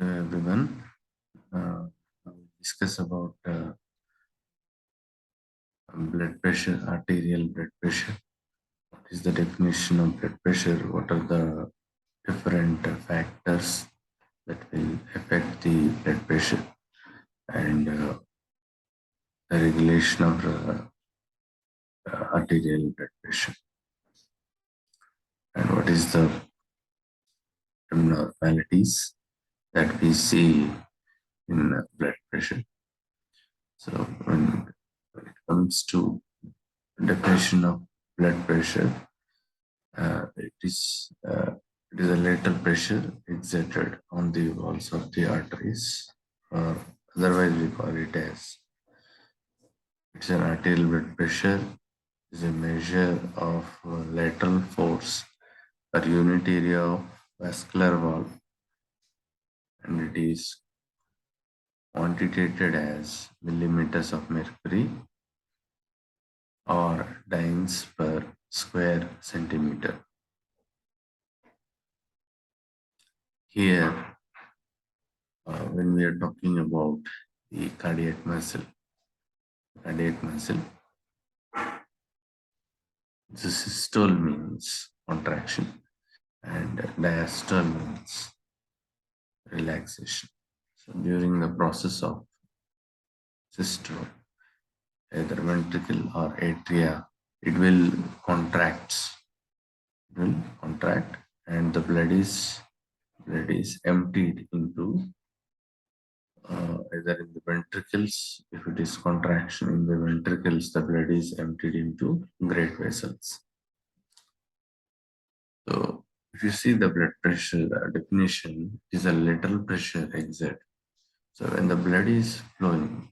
Everyone. We'll discuss about blood pressure, arterial blood pressure. What is the definition of blood pressure? What are the different factors that will affect the blood pressure and the regulation of arterial blood pressure? And what is the abnormalities that we see in blood pressure? So when it comes to definition of blood pressure, uh, it is uh, it is a lateral pressure exerted on the walls of the arteries, or otherwise we call it as it's an arterial blood pressure is a measure of lateral force per unit area of vascular wall, and it is quantitated as millimeters of mercury or dynes per square centimeter. Here, when we are talking about the cardiac muscle, the systole means contraction and diastole means relaxation. So during the process of systole, either ventricle or atria, it will contracts. It will contract, and the blood is emptied into either in the ventricles. If it is contraction in the ventricles, the blood is emptied into great vessels. So if you see the blood pressure definition, it is a lateral pressure exert. So when the blood is flowing,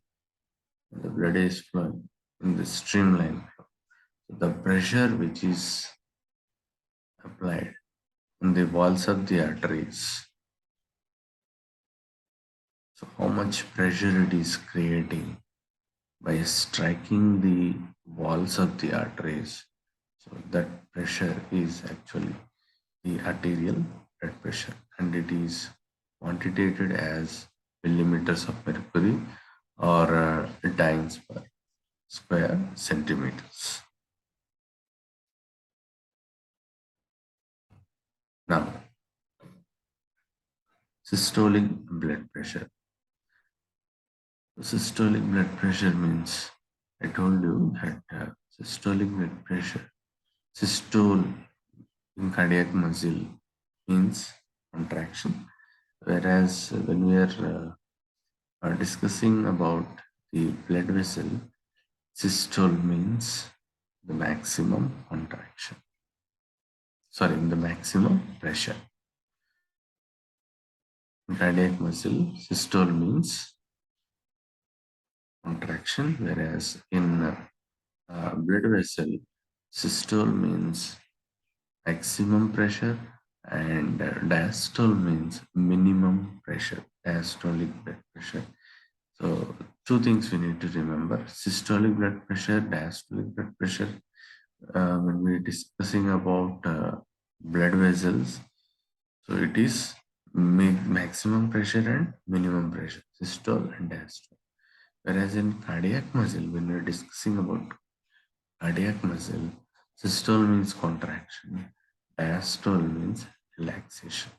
in the streamline flow, so the pressure which is applied on the walls of the arteries, so how much pressure it is creating by striking the walls of the arteries. So that pressure is actually the arterial blood pressure, and it is quantitated as millimeters of mercury or dynes per square centimeters. Now, systolic blood pressure. Systolic blood pressure means, I told you that systolic blood pressure, systole in cardiac muscle means contraction, whereas when we are discussing about the blood vessel, systole means the maximum contraction. Sorry, the maximum pressure. In cardiac muscle, systole means contraction, whereas in blood vessel, systole means maximum pressure, and diastole means minimum pressure, diastolic blood pressure. So two things we need to remember: systolic blood pressure, diastolic blood pressure. When we're discussing about blood vessels, so it is maximum pressure and minimum pressure, systole and diastole. Whereas in cardiac muscle, when we're discussing about cardiac muscle, systole means contraction, diastole means relaxation.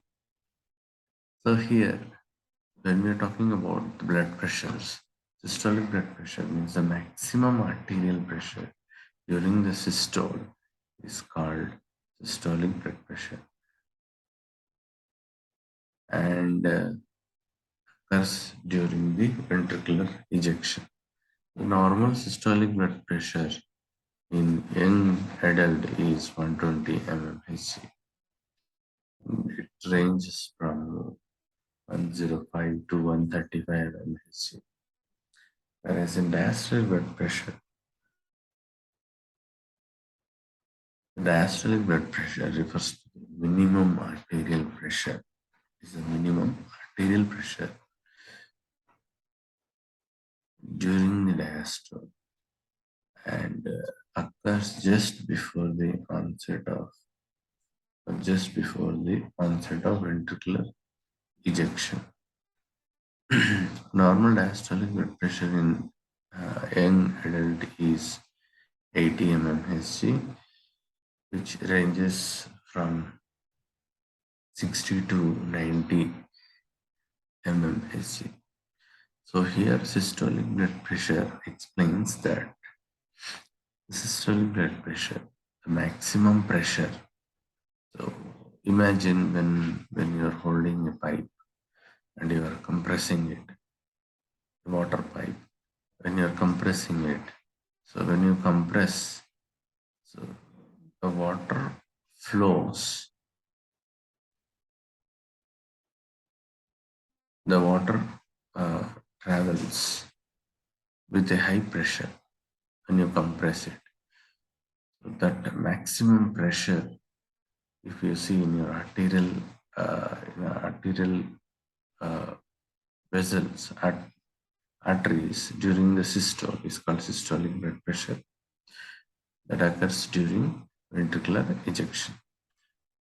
So here, when we're talking about the blood pressures, systolic blood pressure means the maximum arterial pressure during the systole is called systolic blood pressure, and occurs during the ventricular ejection. The normal systolic blood pressure in young adult is 120 mmHg. It ranges from 105 to 135 mmHg. Whereas in diastolic blood pressure, diastolic blood pressure refers to the minimum arterial pressure. Is the minimum arterial pressure during the diastole, and occurs just before the onset of ventricular ejection. Normal diastolic blood pressure in young adult is 80 mmHg, which ranges from 60 to 90 mmHg. So here systolic blood pressure explains that the systolic blood pressure, the maximum pressure. So imagine when you are holding a pipe and you are compressing it, a water pipe. When you are compressing it, so when you compress, so the water flows. The water uh, travels with a high pressure when you compress it. So that maximum pressure, if you see in your arterial uh, vessels, arteries during the systole is called systolic blood pressure that occurs during ventricular ejection.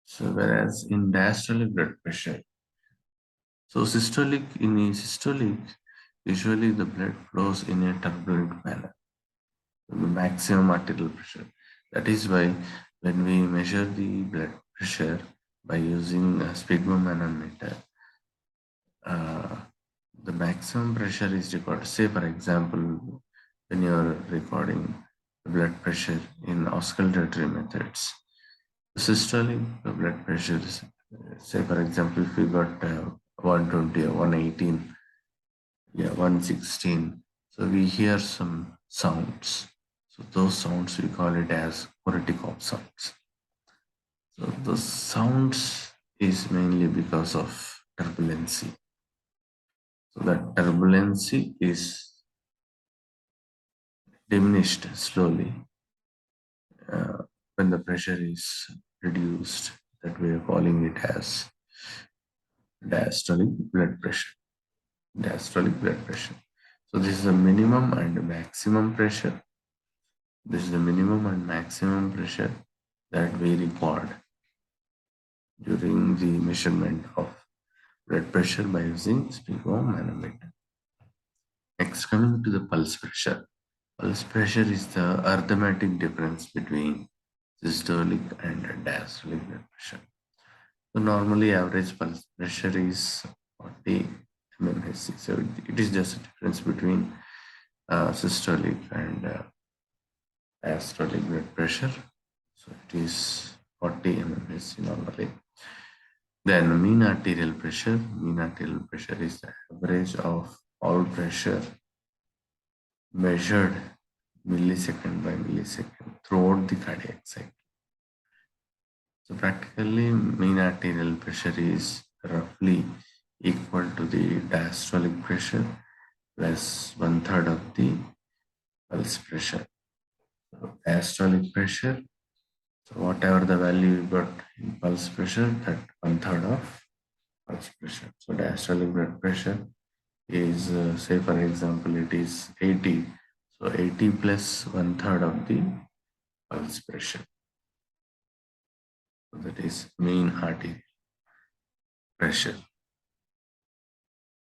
So whereas in diastolic blood pressure, so systolic, usually the blood flows in a turbulent manner, the maximum arterial pressure. That is why when we measure the blood pressure by using a sphygmomanometer, uh, the maximum pressure is recorded. Say, for example, when you are recording the blood pressure in auscultatory methods, the systolic blood pressure is, say, for example, if you got 120 or 118, yeah, 116, so we hear some sounds. So those sounds we call it as Korotikoff sounds. So the sounds is mainly because of turbulency. So that turbulency is diminished slowly when the pressure is reduced. That we are calling it as diastolic blood pressure. Diastolic blood pressure. So this is the minimum and maximum pressure. This is the minimum and maximum pressure that we record during the measurement of blood pressure by using sphygmomanometer. Next, coming to the pulse pressure. Pulse pressure is the arithmetic difference between systolic and diastolic blood pressure. So normally average pulse pressure is 40 mmHg. So it is just a difference between systolic and diastolic blood pressure. So it is 40 mmHg normally. Then mean arterial pressure is the average of all pressure measured millisecond by millisecond throughout the cardiac cycle. So practically mean arterial pressure is roughly equal to the diastolic pressure plus one third of the pulse pressure. So diastolic pressure, so whatever the value you got in pulse pressure, that one third of pulse pressure. So diastolic blood pressure is, say for example, it is 80. So 80 plus one third of the pulse pressure. So that is mean arterial pressure.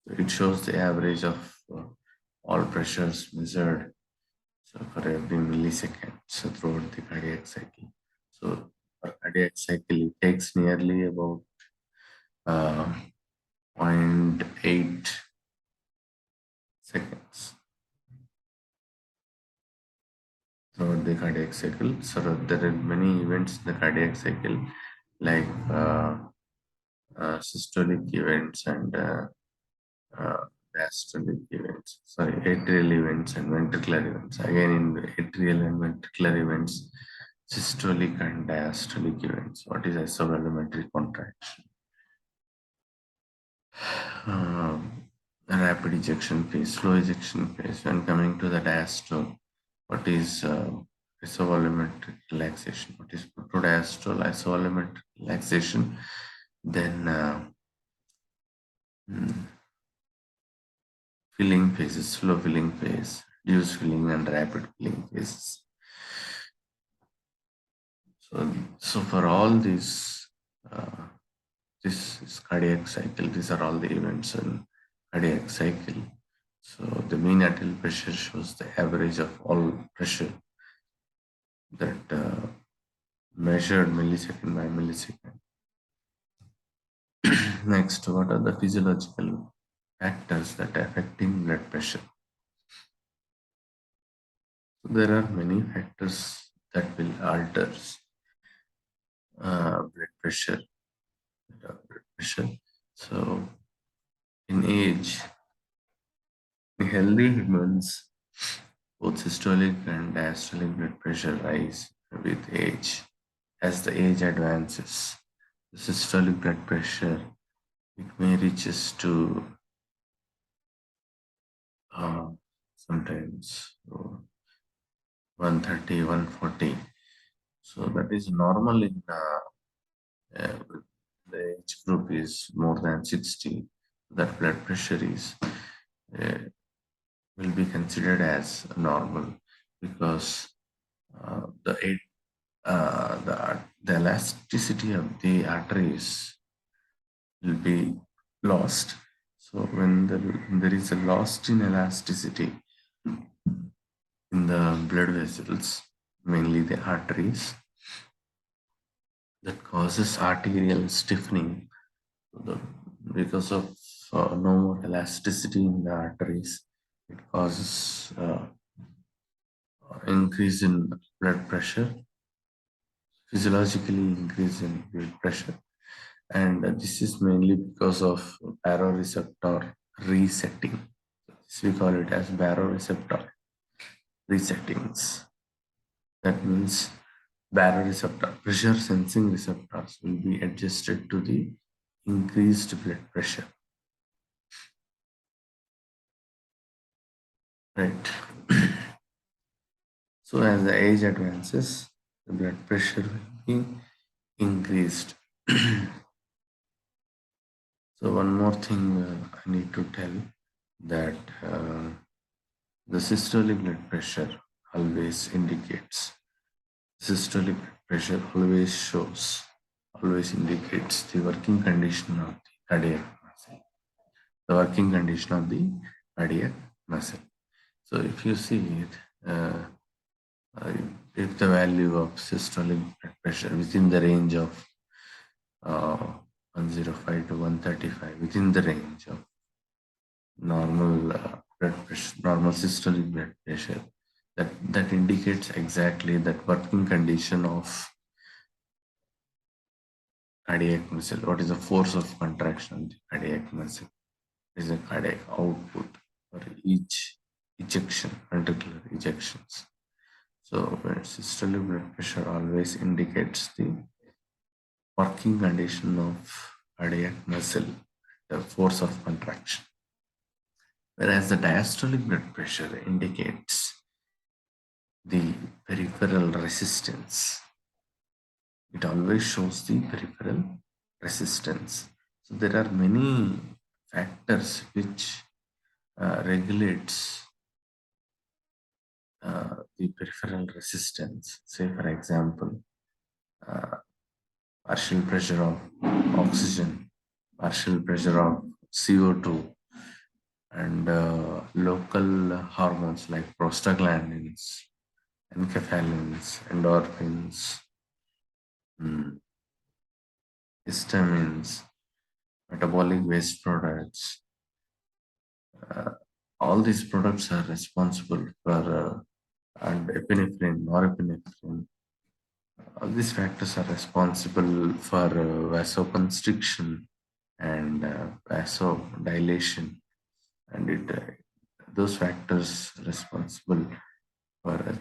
So it shows the average of all pressures measured, so for every millisecond, so throughout the cardiac cycle. So for cardiac cycle, it takes nearly about uh, zero point 0.8 seconds throughout the cardiac cycle. So there are many events in the cardiac cycle, like systolic events and uh, diastolic events. Sorry, atrial events and ventricular events. Again, in the atrial and ventricular events, systolic and diastolic events. What is isovolumetric contraction? Rapid ejection phase, slow ejection phase. When coming to the diastole, what is isovolumetric relaxation? What is protodiastole isovolumetric relaxation? Then filling phases, slow filling phase, reduced filling, and rapid filling phases. So for all these, this is cardiac cycle. These are all the events in cardiac cycle. So the mean arterial pressure shows the average of all pressure that measured millisecond by millisecond. Next, what are the physiological factors that affecting blood pressure? So there are many factors that will alter blood pressure. Blood pressure. So in age, in healthy humans, both systolic and diastolic blood pressure rise with age. As the age advances, the systolic blood pressure it may reaches to uh, sometimes 130, 140. So that is normal in uh, the age group is more than 60. That blood pressure is uh, will be considered as normal because the the elasticity of the arteries will be lost. So when there is a loss in elasticity in the blood vessels, mainly the arteries, that causes arterial stiffening. The, because of no more elasticity in the arteries, it causes increase in blood pressure, physiologically increase in blood pressure, and this is mainly because of baroreceptor resetting. This we call it as baroreceptor resettings. That means baroreceptor pressure sensing receptors will be adjusted to the increased blood pressure. Right. So as the age advances, the blood pressure will be increased. So one more thing I need to tell that the systolic blood pressure always indicates systolic blood pressure always indicates the working condition of the cardiac muscle. The working condition of the cardiac muscle. So if you see it, uh, if the value of systolic blood pressure within the range of uh, 105 to 135, within the range of normal blood pressure, normal systolic blood pressure, that indicates exactly that working condition of cardiac muscle. What is the force of contraction of the cardiac muscle? Is a cardiac output for each ejection, particular ejections. So when systolic blood pressure always indicates the working condition of cardiac muscle, the force of contraction. Whereas the diastolic blood pressure indicates the peripheral resistance. It always shows the peripheral resistance. So there are many factors which regulates the peripheral resistance. Say, for example, uh, partial pressure of oxygen, partial pressure of CO2, and local hormones like prostaglandins, enkephalins, endorphins, mm, histamines, metabolic waste products. Uh, all these products are responsible for and epinephrine, norepinephrine. All these factors are responsible for vasoconstriction and vasodilation, and those factors responsible for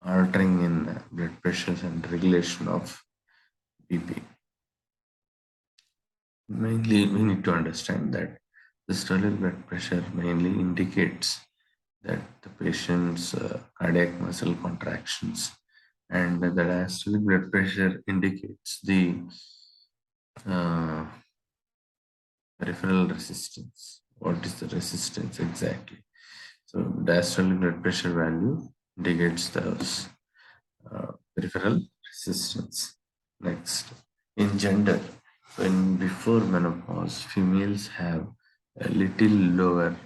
altering in blood pressures and regulation of BP. Mainly, we need to understand that the systolic blood pressure mainly indicates that the patient's cardiac muscle contractions, and the diastolic blood pressure indicates the uh, peripheral resistance. What is the resistance exactly? So, diastolic blood pressure value indicates those peripheral resistance. Next, in gender, when before menopause, females have a little lower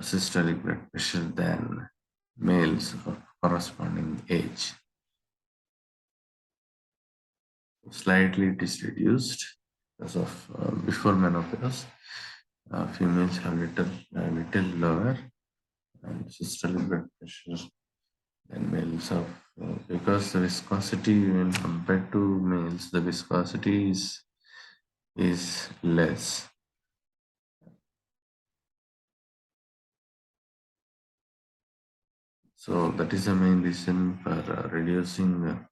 systolic blood pressure than males of corresponding age. Slightly it is reduced because of before menopause. Females have little lower and systolic blood pressure than males of because the viscosity when compared to males, the viscosity is less. So that is the main reason for reducing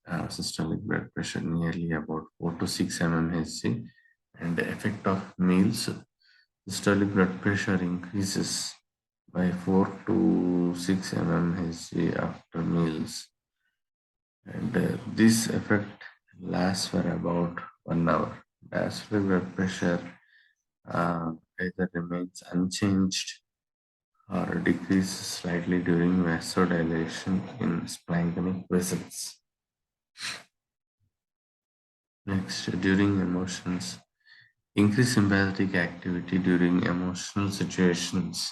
systolic blood pressure nearly about 4 to 6 mmHg, and the effect of males systolic blood pressure increases by 4 to 6 mmHg after meals, and this effect lasts for about 1 hour. Diastolic blood pressure either remains unchanged or decreases slightly during vasodilation in splanchnic vessels. Next, during emotions, increased sympathetic activity during emotional situations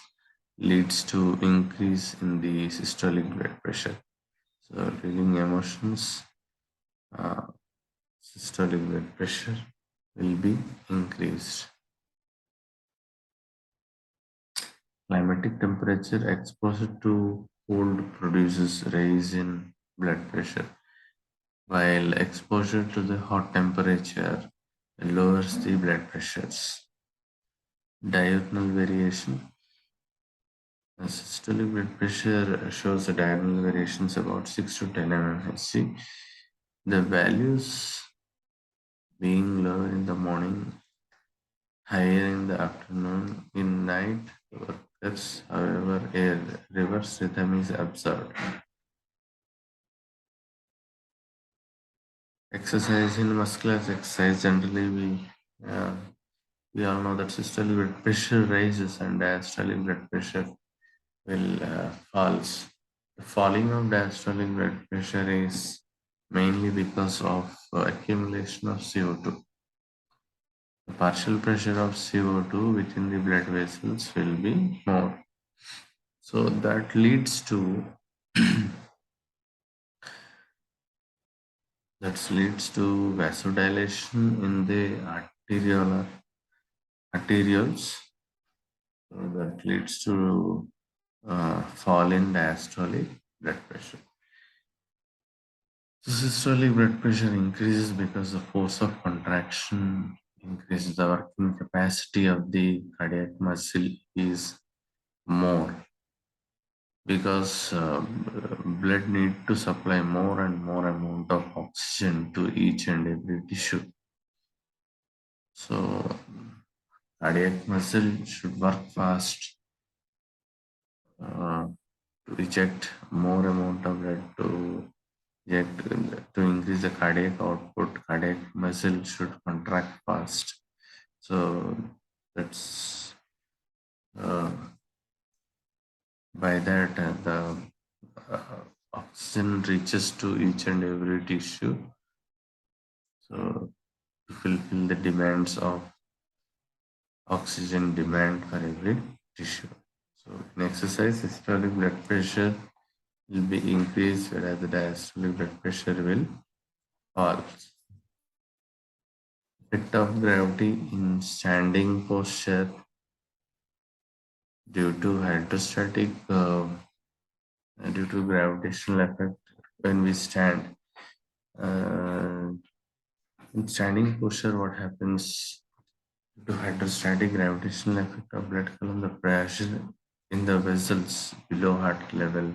leads to increase in the systolic blood pressure. So during emotions, uh, systolic blood pressure will be increased. Climatic temperature exposure to cold produces rise in blood pressure, while exposure to the hot temperature lowers the blood pressures. Diurnal variation. Systolic blood pressure shows the diurnal variations about 6 to 10 mmHg. The values being lower in the morning, higher in the afternoon, in night workers, however, a reverse rhythm is observed. Exercise in muscular exercise generally we all know that systolic blood pressure rises and diastolic blood pressure will falls. The falling of diastolic blood pressure is mainly because of accumulation of CO2. The partial pressure of CO2 within the blood vessels will be more. So that leads to vasodilation in the arterioles. So that leads to fall in diastolic blood pressure. So systolic blood pressure increases because the force of contraction increases. The working capacity of the cardiac muscle is more because blood need to supply more and more amount of oxygen to each and every tissue. So cardiac muscle should work fast uh, to eject more amount of blood to increase the cardiac output. Cardiac muscle should contract fast. So that's uh, by that the oxygen reaches to each and every tissue. So to fulfill the demands of oxygen demand for every tissue. So in exercise, systolic blood pressure will be increased, whereas the diastolic blood pressure will fall. Effect of gravity in standing posture due to hydrostatic due to gravitational effect when we stand. Uh, in standing posture, what happens due to hydrostatic gravitational effect of blood column? The pressure in the vessels below heart level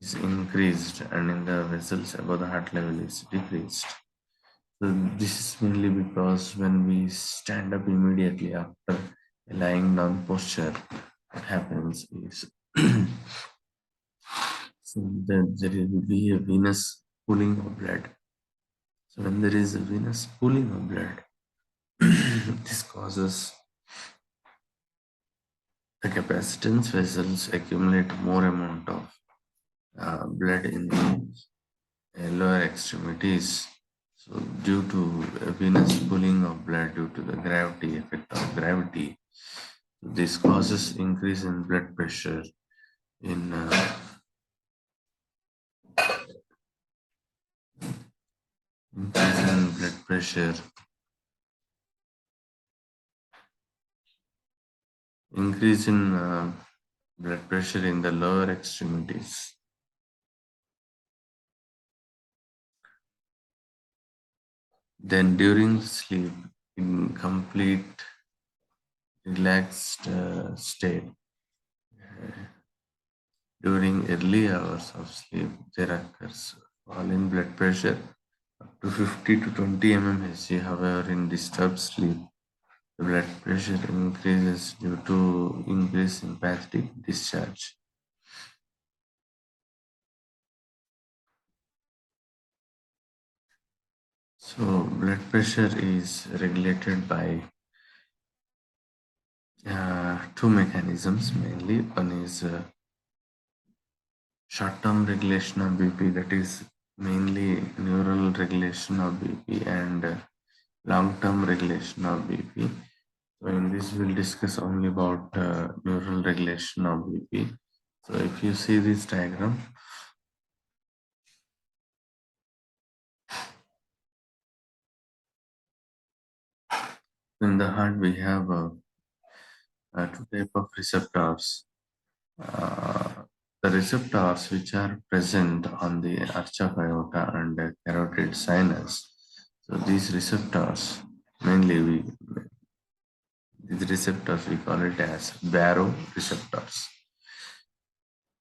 is increased, and in the vessels above the heart level is decreased. So this is mainly because when we stand up immediately after a lying down posture, what happens is so there will be a venous pooling of blood. So when there is a venous pooling of blood, this causes the capacitance vessels accumulate more amount of blood in the lower extremities. So due to venous pulling of blood due to the gravity effect of gravity, this causes increase in blood pressure in increase in blood pressure, increase in blood pressure in the lower extremities. Then during sleep, in complete relaxed state, during early hours of sleep, there occurs fall in blood pressure up to 50 to 20 mmHg. However, in disturbed sleep, the blood pressure increases due to increase in sympathetic discharge. So, blood pressure is regulated by two mechanisms mainly. One is short-term regulation of BP, that is mainly neural regulation of BP, and long-term regulation of BP. So in this we'll discuss only about neural regulation of BP. So if you see this diagram, in the heart we have two type of receptors. Uh, the receptors which are present on the archa aorta and carotid sinus. So these receptors we call it as baroreceptors,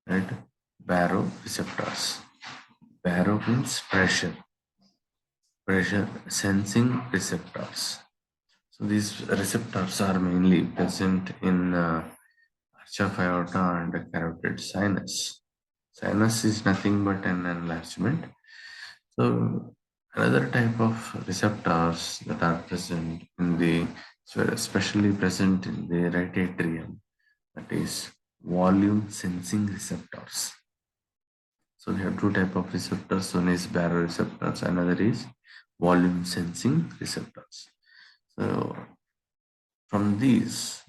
right? Baroreceptors. Baro means pressure sensing receptors. So these receptors are mainly present in arch of aorta and carotid sinus. Sinus is nothing but an enlargement. So another type of receptors that are present in the, so especially present in the right atrium, that is volume sensing receptors. So we have two type of receptors. One is baroreceptors, another is volume sensing receptors. So from these,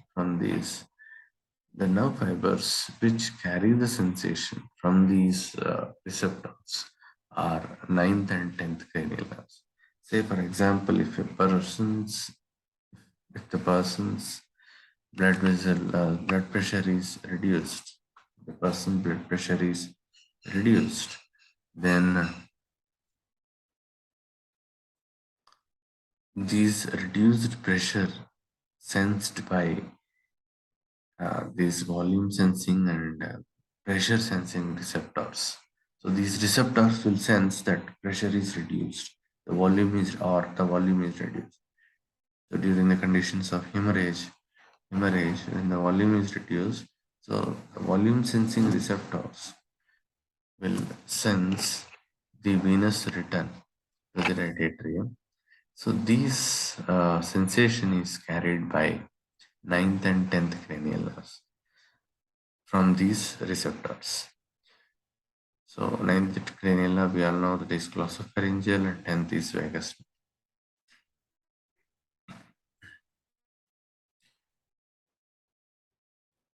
the nerve fibers which carry the sensation from these receptors are ninth and 10th cranial nerves. Say for example, if the person's blood pressure is reduced, the person's blood pressure is reduced, then these reduced pressure sensed by these volume sensing and pressure sensing receptors. So these receptors will sense that pressure is reduced, the volume is reduced. So during the conditions of hemorrhage when the volume is reduced, so the volume sensing receptors will sense the venous return to the right atrium. So this sensation is carried by ninth and 10th cranial nerves from these receptors. So ninth cranial nerve, we all know that is glossopharyngeal and 10th is vagus.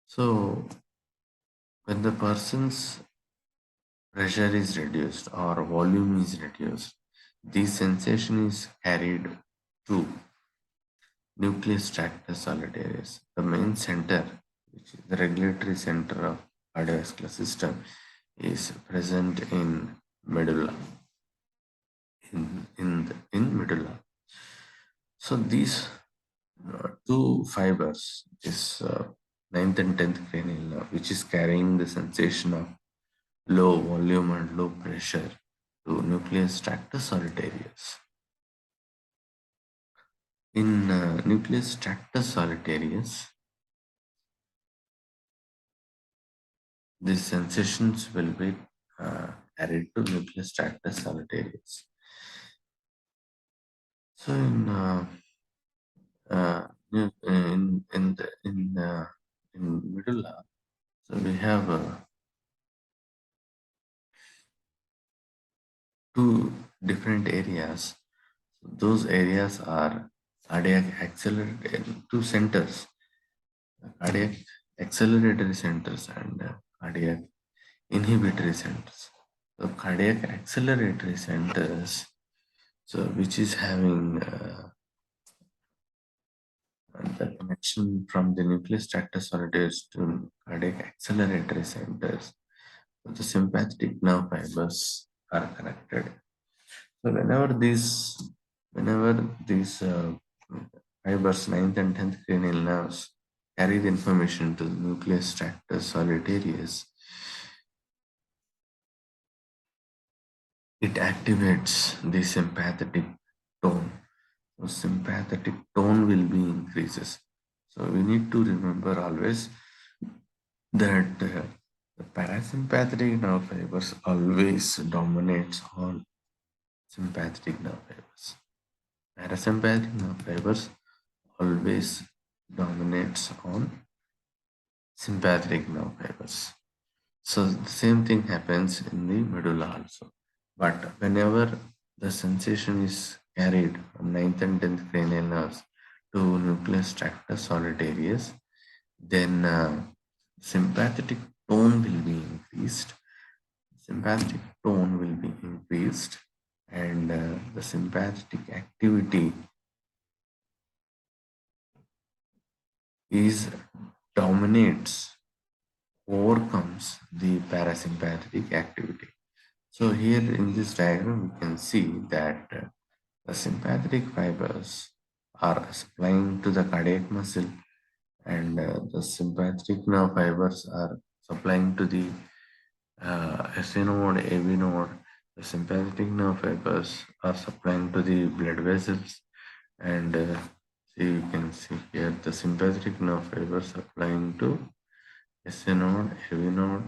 So when the person's pressure is reduced or volume is reduced, this sensation is carried to nucleus tractus solitarius, the main center, which is the regulatory center of cardiovascular system, is present in medulla. In medulla. So these two fibers, is ninth and 10th cranial nerve, which is carrying the sensation of low volume and low pressure to nucleus tractus solitarius. In nucleus tractus solitarius, these sensations will be carried to nucleus tractus solitarius. So in medulla, so we have two different areas. Those areas are cardiac accelerator centers, cardiac acceleratory centers, and cardiac inhibitory centers. So cardiac acceleratory centers, so which is having the connection from the nucleus tractus solitarius to cardiac acceleratory centers. So the sympathetic nerve fibers are connected. So whenever these fibers, ninth and 10th cranial nerves, carry the information to the nucleus tractus solitarius, it activates the sympathetic tone. So sympathetic tone will be increases. So we need to remember always that the parasympathetic nerve fibers always dominates on sympathetic nerve fibers. Parasympathetic nerve fibers always dominates on sympathetic nerve fibers. So the same thing happens in the medulla also. But whenever the sensation is carried from ninth and 10th cranial nerves to nucleus tractus solitarius, then sympathetic tone will be increased. Sympathetic tone will be increased, and the sympathetic activity is dominates, overcomes the parasympathetic activity. So here in this diagram, we can see that the sympathetic fibers are supplying to the cardiac muscle, and the sympathetic nerve fibers are supplying to the SA node, AV node. The sympathetic nerve fibers are supplying to the blood vessels, and see, you can see here the sympathetic nerve fibers supplying to SA node, AV node.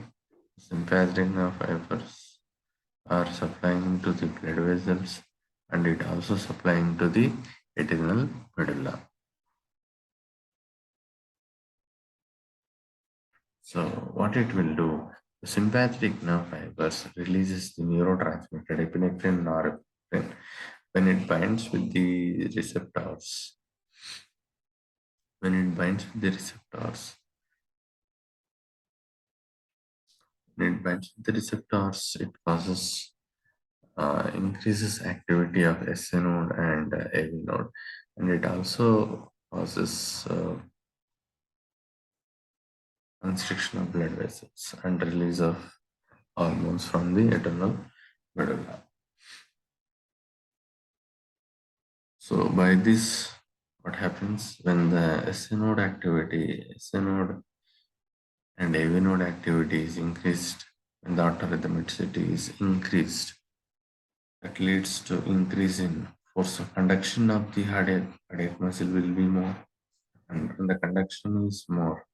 Sympathetic nerve fibers are supplying to the blood vessels, and it also supplying to the adrenal medulla. So what it will do, the sympathetic nerve fibers releases the neurotransmitter epinephrine and norepinephrine when it binds with the receptors. When it binds with the receptors, it causes increases activity of SA node and AV node, and it also causes constriction of blood vessels and release of hormones from the adrenal medulla. So by this, what happens when the SA node activity, SA node and AV node activity is increased, when the autorhythmicity is increased, that leads to increase in force of conduction of the cardiac muscle will be more, and when the conduction is more,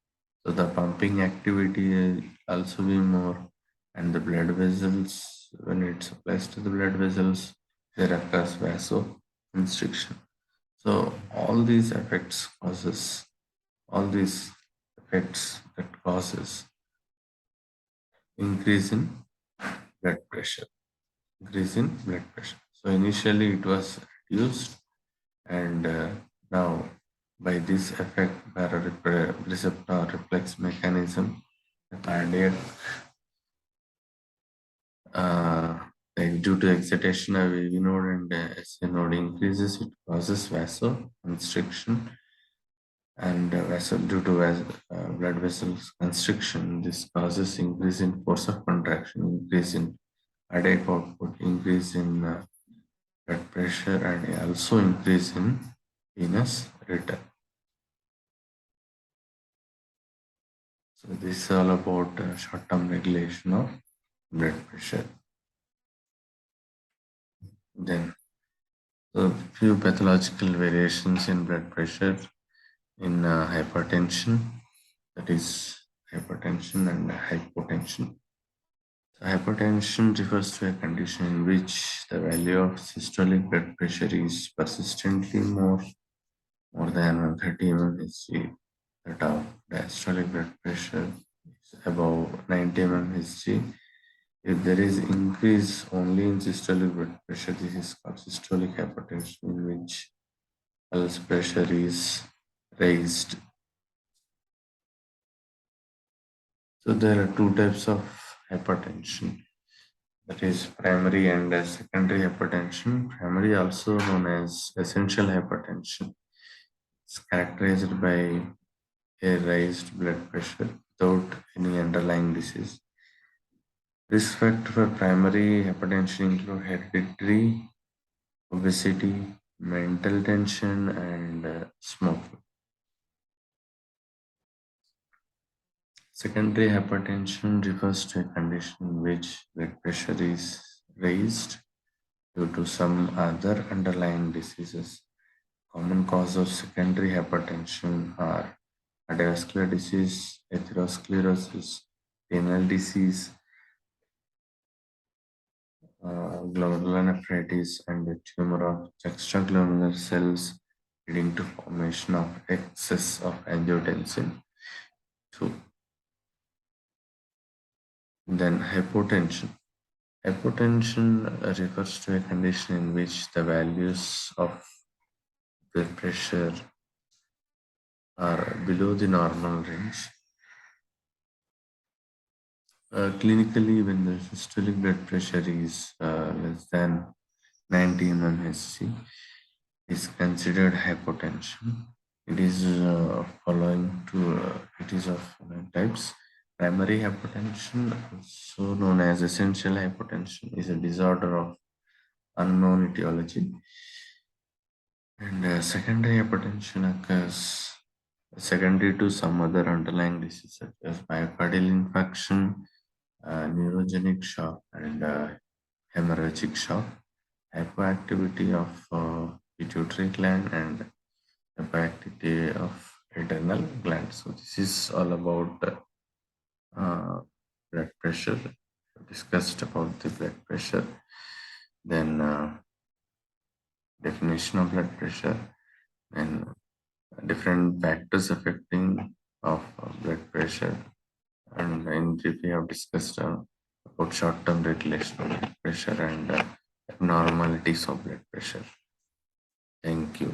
so the pumping activity will also be more, and the blood vessels, when it supplies to the blood vessels, there occurs vasoconstriction. So all these effects that causes increase in blood pressure, increase in blood pressure. So initially it was reduced, and now by this effect, receptor reflex mechanism, the cardiac, like due to excitation of AV node and SA node increases, it causes vasoconstriction, and due to blood vessels constriction, this causes increase in force of contraction, increase in cardiac output, increase in blood pressure, and also increase in venous return. So this is all about short-term regulation of blood pressure. Then a few pathological variations in blood pressure in hypertension, that is hypertension and hypotension. So hypertension refers to a condition in which the value of systolic blood pressure is persistently more than 130 mmHg. That of diastolic blood pressure is above 90 mmHg, If there is increase only in systolic blood pressure, this is called systolic hypertension, in which pulse pressure is raised. So there are two types of hypertension. That is primary and secondary hypertension. Primary, also known as essential hypertension, is characterized by a raised blood pressure without any underlying disease. Risk factors for primary hypertension include hereditary, obesity, mental tension, and smoking. Secondary hypertension refers to a condition in which blood pressure is raised due to some other underlying diseases. Common cause of secondary hypertension are cardiovascular disease, atherosclerosis, renal disease, glomerulonephritis, and a tumor of juxtaglomerular cells leading to formation of excess of angiotensin. So then hypotension. Hypotension refers to a condition in which the values of blood pressure are below the normal range. Clinically, when the systolic blood pressure is less than 90 mmHg, is considered hypotension. It is it is of types. Primary hypertension, also known as essential hypertension, is a disorder of unknown etiology. And secondary hypertension occurs secondary to some other underlying disease such as myocardial infarction, neurogenic shock, and hemorrhagic shock, hypoactivity of pituitary gland, and hypoactivity of adrenal gland. So this is all about blood pressure. We discussed about the blood pressure, then definition of blood pressure, and different factors affecting of blood pressure. And in brief, we have discussed about short-term regulation of blood pressure and abnormalities of blood pressure. Thank you.